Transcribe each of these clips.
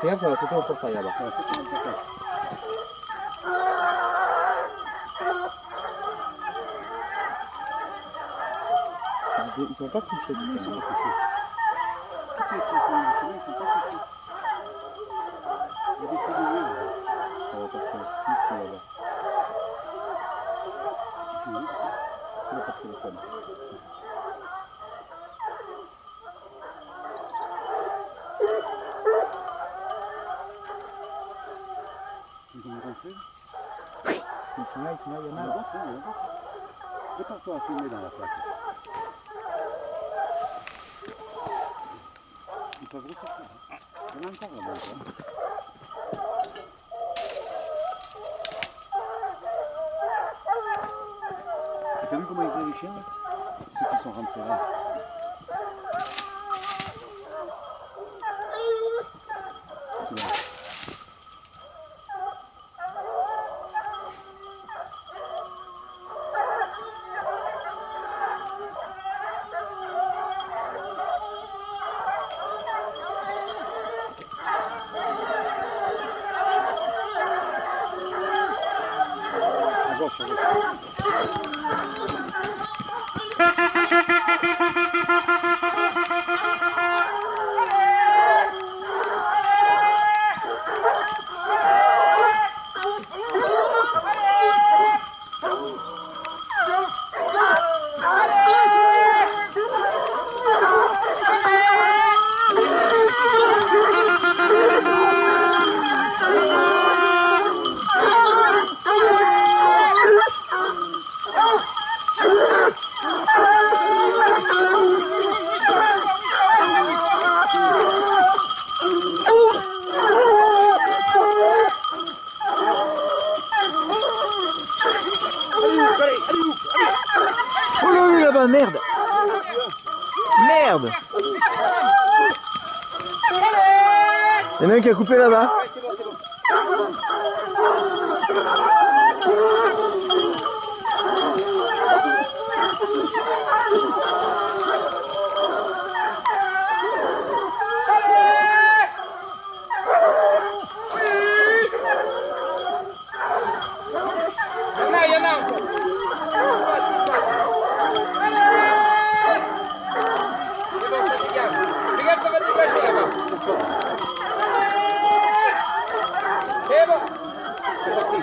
Regarde, ça va sauter au portail là-bas. Ça va sauter au portail. Ils sont pas couchés. Ils sont pas couchés. Toutes les transformations de chemin, ils sont pas couchés. Il y a des trous de nez là-bas. On va passer un 6 là-bas. Ici, oui, il n'a pas de téléphone. Ils ont rentré. Ils sont là, il y en a d'autres. Prépare-toi à filmer dans la plaque. Ils peuvent ressortir. Il y en a encore là-bas. T'as vu comment ils étaient les chiens là? Ceux qui sont rentrés là. À gauche, à gauche. Oh là là-bas, merde! Merde! Il y en a un qui a coupé là-bas. Il y en a encore. Regarde, ça va dégager là-bas. C'est bon. C'est parti.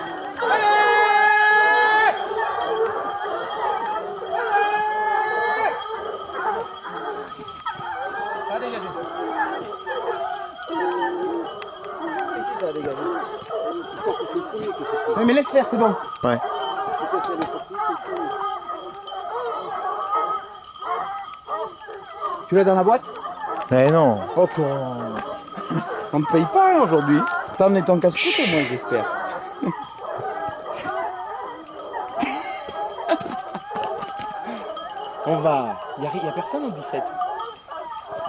Ça a dégagé. Ici, ça a dégagé. Oui, mais laisse faire, c'est bon. Ouais. Tu l'as dans la boîte? Eh non. Oh con. On ne paye pas aujourd'hui. T'as emmené ton casse-croûte au moins, j'espère. On va... Il n'y a personne au 17.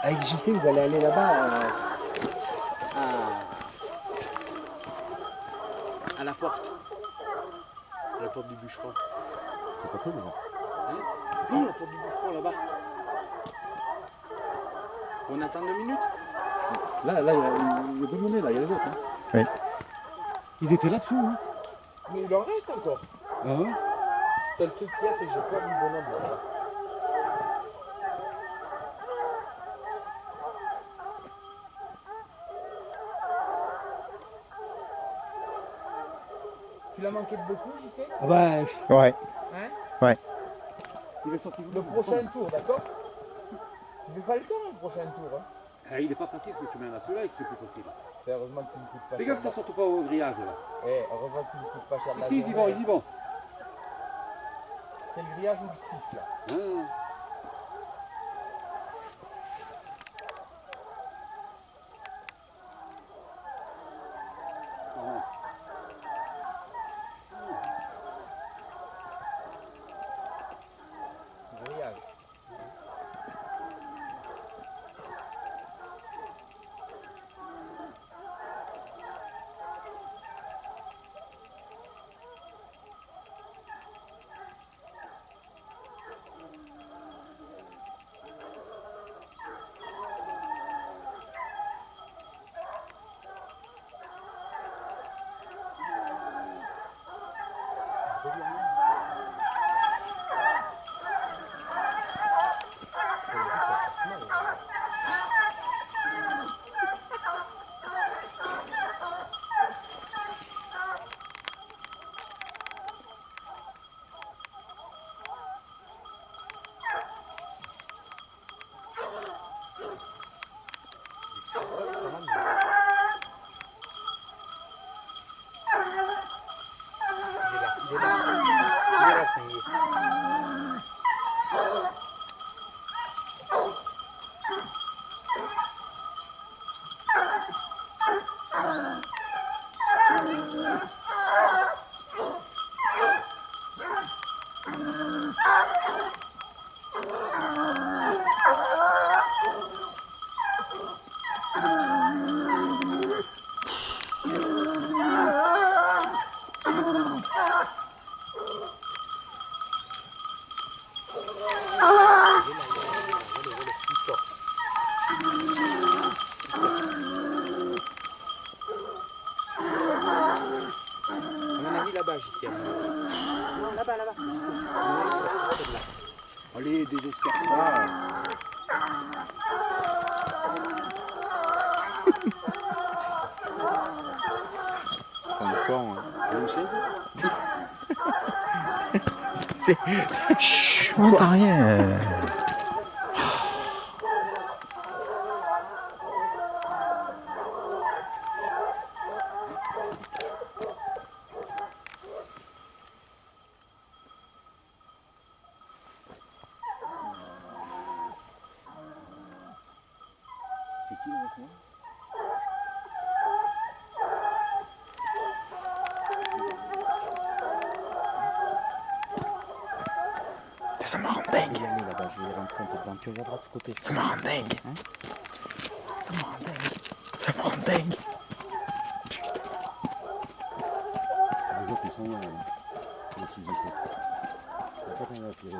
Avec JC, vous allez aller là-bas à la porte. À la porte du bûcheron. C'est passé déjà. Hein? Oui, la porte du bûcheron là-bas. On attend 2 minutes? Là, il y a deux monnaies, là, il y a les autres. Hein. Oui. Ils étaient là-dessous. Hein. Mais il en reste encore. Ah ouais? Seul truc qu'il y a, c'est que j'ai peur du bonhomme là-bas. Tu l'as manqué de beaucoup, JC? Ah bah, Ouais. Hein? Ouais. il est sorti. Le prochain tour, d'accord? Tu fais pas le temps, le prochain tour. Hein? Ah, il est pas facile ce chemin-là. Celui-là, il serait plus facile. Heureusement que tu ne coûtes pas Fais cher. gaffe que ça sorte pas au grillage là. Heureusement que tu ne coûtes pas cher. Si, ils y vont, ils y vont. C'est le grillage ou le 6 là. Ah. Là-bas, j'y suis. Non, là-bas, là-bas. Allez, désespère pas. C'est un corps, hein. Une chaise. Chut, on t'a rien. C'est qui là maintenant? Ça me rend dingue. Là-bas, je vais rentrer un peu dedans. Tu regarderas de ce côté. Ça me rend dingue. Hein? Ça me rend dingue. Ça me rend dingue. Les autres, ils sont là. Les 6 ou 7. Il n'y a pas qu'un à tirer.